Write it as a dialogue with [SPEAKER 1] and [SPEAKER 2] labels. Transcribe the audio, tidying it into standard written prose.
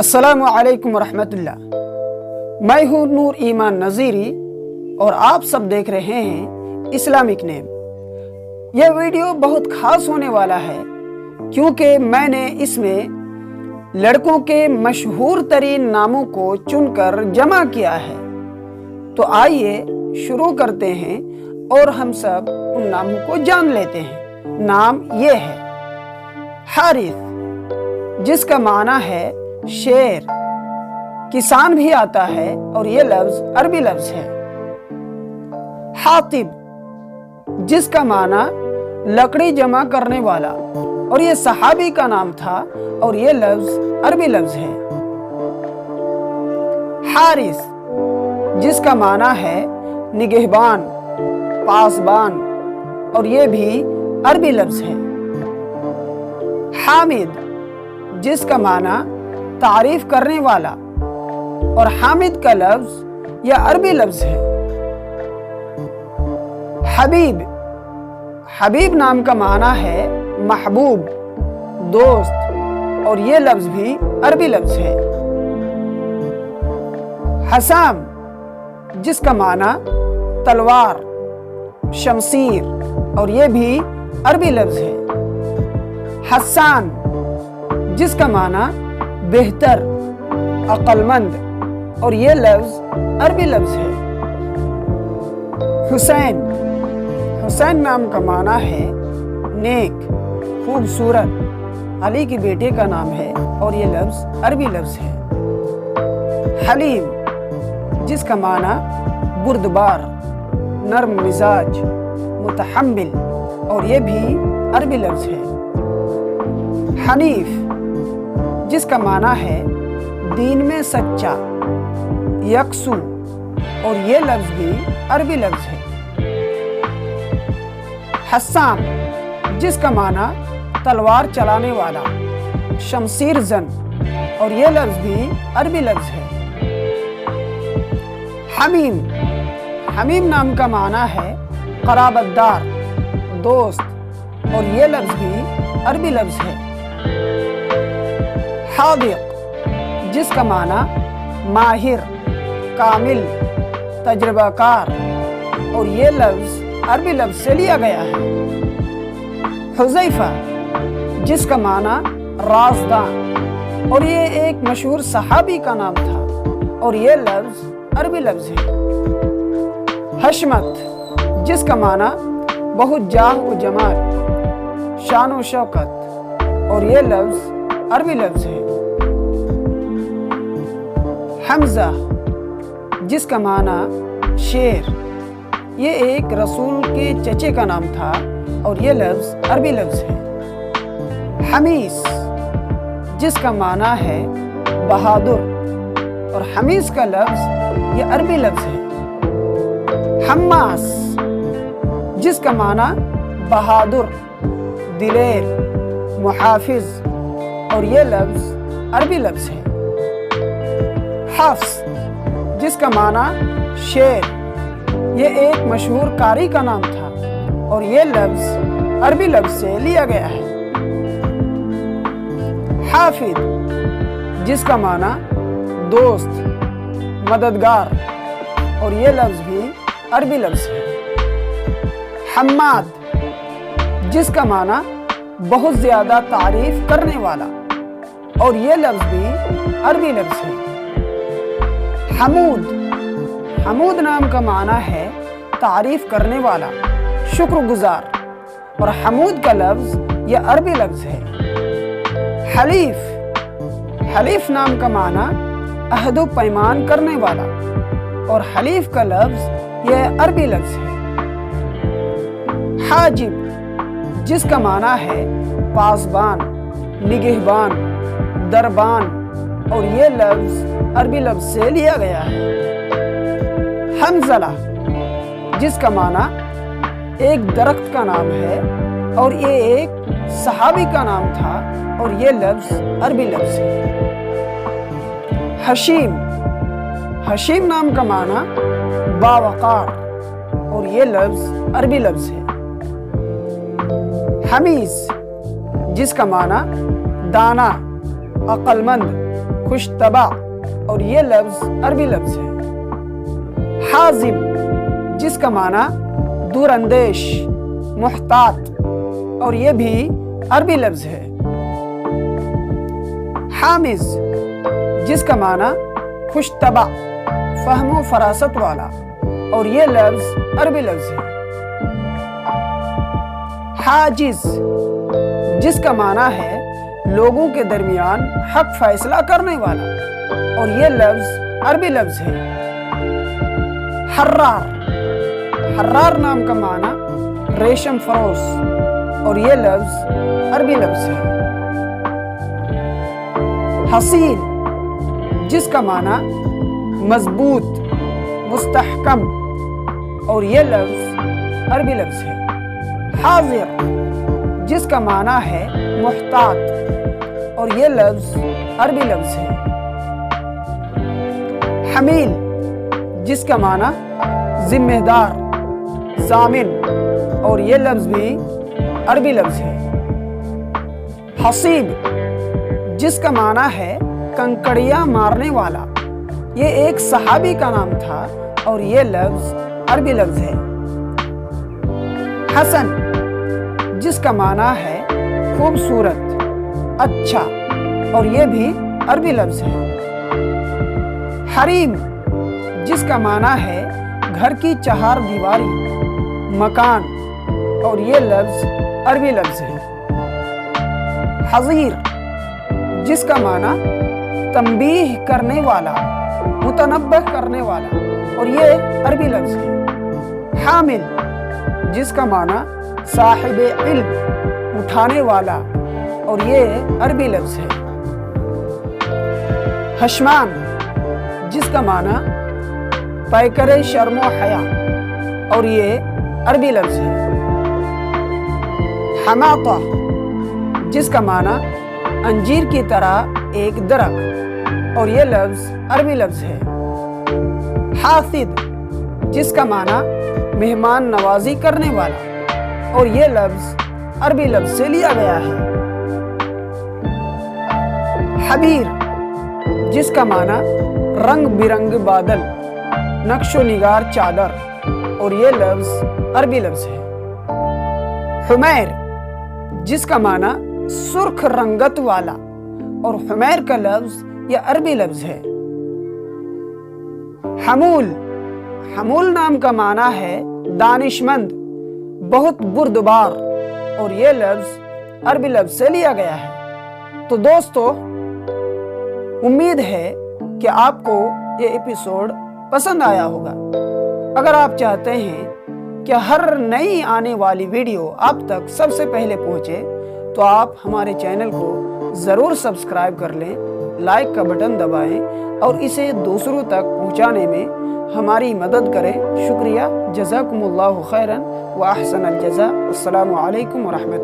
[SPEAKER 1] السلام علیکم ورحمۃ اللہ۔ میں ہوں نور ایمان نذیری اور آپ سب دیکھ رہے ہیں اسلامک نیم۔ یہ ویڈیو بہت خاص ہونے والا ہے کیونکہ میں نے اس میں لڑکوں کے مشہور ترین ناموں کو چن کر جمع کیا ہے۔ تو آئیے شروع کرتے ہیں اور ہم سب ان ناموں کو جان لیتے ہیں۔ نام یہ ہے حارث، جس کا معنی ہے شیر، کسان بھی آتا ہے اور یہ لفظ عربی لفظ ہے۔ حاطب، جس کا معنی لکڑی جمع کرنے والا، اور یہ صحابی کا نام تھا اور یہ لفظ عربی لفظ ہے۔ حارس، جس کا معنی ہے نگہبان، پاسبان، اور یہ بھی عربی لفظ ہے۔ حامد، جس کا معنی تعریف کرنے والا، اور حامد کا لفظ یہ عربی لفظ ہے۔ حبیب، حبیب نام کا معنی ہے محبوب، دوست، اور یہ لفظ بھی عربی لفظ ہے۔ حسام، جس کا معنی تلوار، شمشیر، اور یہ بھی عربی لفظ ہے۔ حسان، جس کا معنی بہتر، عقل مند، اور یہ لفظ عربی لفظ ہے۔ حسین، حسین نام کا معنی ہے نیک، خوبصورت، علی کے بیٹے کا نام ہے اور یہ لفظ عربی لفظ ہے۔ حلیم، جس کا معنی بردبار، نرم مزاج، متحمل، اور یہ بھی عربی لفظ ہے۔ حنیف، جس کا معنی ہے دین میں سچا، یکسو، اور یہ لفظ بھی عربی لفظ ہے۔ حسام، جس کا معنی تلوار چلانے والا، شمشیر زن، اور یہ لفظ بھی عربی لفظ ہے۔ حمیم، حمیم نام کا معنی ہے قرابت دار، دوست، اور یہ لفظ بھی عربی لفظ ہے۔ حاذق، جس کا معنی ماہر، کامل، تجربہ کار، اور یہ لفظ عربی لفظ سے لیا گیا ہے۔ حذیفہ، جس کا معنی رازداں، اور یہ ایک مشہور صحابی کا نام تھا اور یہ لفظ عربی لفظ ہے۔ حشمت، جس کا معنی بہت جاہ و جمال، شان و شوکت، اور یہ لفظ عربی لفظ ہے۔ حمزہ، جس کا معنی شیر، یہ ایک رسول کے چچے کا نام تھا اور یہ لفظ عربی لفظ ہے۔ حمیس، جس کا معنی ہے بہادر، اور حمیس کا لفظ یہ عربی لفظ ہے۔ حماس، جس کا معنی بہادر، دلیر، محافظ، اور یہ لفظ عربی لفظ ہے۔ حفص، جس کا معنی شیر، یہ ایک مشہور قاری کا نام تھا اور یہ لفظ عربی لفظ سے لیا گیا ہے۔ حافظ، جس کا معنی دوست، مددگار، اور یہ لفظ بھی عربی لفظ ہے۔ حماد، جس کا معنی بہت زیادہ تعریف کرنے والا، اور یہ لفظ بھی عربی لفظ ہے۔ حمود، حمود نام کا معنی ہے تعریف کرنے والا، شکر گزار، اور حمود کا لفظ یہ عربی لفظ ہے۔ حلیف، حلیف نام کا معنی عہد و پیمان کرنے والا، اور حلیف کا لفظ یہ عربی لفظ ہے۔ حاجب، جس کا معنی ہے پاسبان، نگہبان، دربان، اور یہ لفظ عربی لفظ سے لیا گیا ہے۔ حنظلہ، جس کا معنی ایک درخت کا نام ہے اور یہ ایک صحابی کا نام تھا اور یہ لفظ عربی لفظ ہے۔ حشیم، حشیم نام کا معنی باوقار، اور یہ لفظ عربی لفظ ہے۔ حمیز، جس کا معنی دانا، عقل مند، خوش طبع اور یہ لفظ عربی لفظ ہے۔ حازم جس کا معنی دور اندیش، محتاط اور یہ بھی عربی لفظ ہے۔ حامز جس کا معنی خوش طبع، فہم و فراست والا اور یہ لفظ عربی لفظ ہے۔ حاجز جس کا معنی ہے لوگوں کے درمیان حق فیصلہ کرنے والا اور یہ لفظ عربی لفظ ہے۔ حرار، حرار نام کا معنی ریشم فروش اور یہ لفظ عربی لفظ ہے۔ حصین جس کا معنی مضبوط، مستحکم اور یہ لفظ عربی لفظ ہے۔ حاضر جس کا معنی ہے محتاط اور یہ لفظ عربی لفظ ہے۔ حمیل جس کا معنی ذمہ دار، ضامن اور یہ لفظ بھی عربی لفظ ہے۔ حصیب جس کا معنی ہے کنکڑیاں مارنے والا، یہ ایک صحابی کا نام تھا اور یہ لفظ عربی لفظ ہے۔ حسن جس کا معنی ہے خوبصورت، اچھا اور یہ بھی عربی لفظ ہے۔ حریم جس کا معنی ہے گھر کی چہار دیواری، مکان اور یہ لفظ عربی لفظ ہے۔ حذیر جس کا معنی تنبیہ کرنے والا، متنبہ کرنے والا اور یہ عربی لفظ ہے۔ حامل جس کا معنی صاحب علم، اٹھانے والا اور یہ عربی لفظ ہے۔ حشمان جس کا معنی پیکر شرم و حیا اور یہ عربی لفظ ہے۔ حماطہ جس کا معنی انجیر کی طرح ایک درخت اور یہ لفظ عربی لفظ ہے۔ حاسد جس کا معنی مہمان نوازی کرنے والا اور یہ لفظ عربی لفظ سے لیا گیا ہے۔ حبیر جس کا معنی رنگ برنگ بادل، نقش و نگار چادر اور یہ لفظ عربی لفظ ہے۔ حمیر جس کا معنی سرخ رنگت والا اور حمیر کا لفظ یہ عربی لفظ ہے۔ حمول، حمول نام کا معنی ہے دانشمند، بہت بردبار اور یہ لفظ عربی لفظ سے لیا گیا ہے۔ تو دوستو، امید ہے کہ آپ کو یہ ایپیسوڈ پسند آیا ہوگا۔ اگر آپ چاہتے ہیں کہ ہر نئی آنے والی ویڈیو آپ تک سب سے پہلے پہنچے تو آپ ہمارے چینل کو ضرور سبسکرائب کر لیں، لائک کا بٹن دبائیں اور اسے دوسروں تک پہنچانے میں ہماری مدد کریں۔ شکریہ، جزاکم اللہ خیراً و احسن الجزاء۔ السلام علیکم ورحمۃ اللہ۔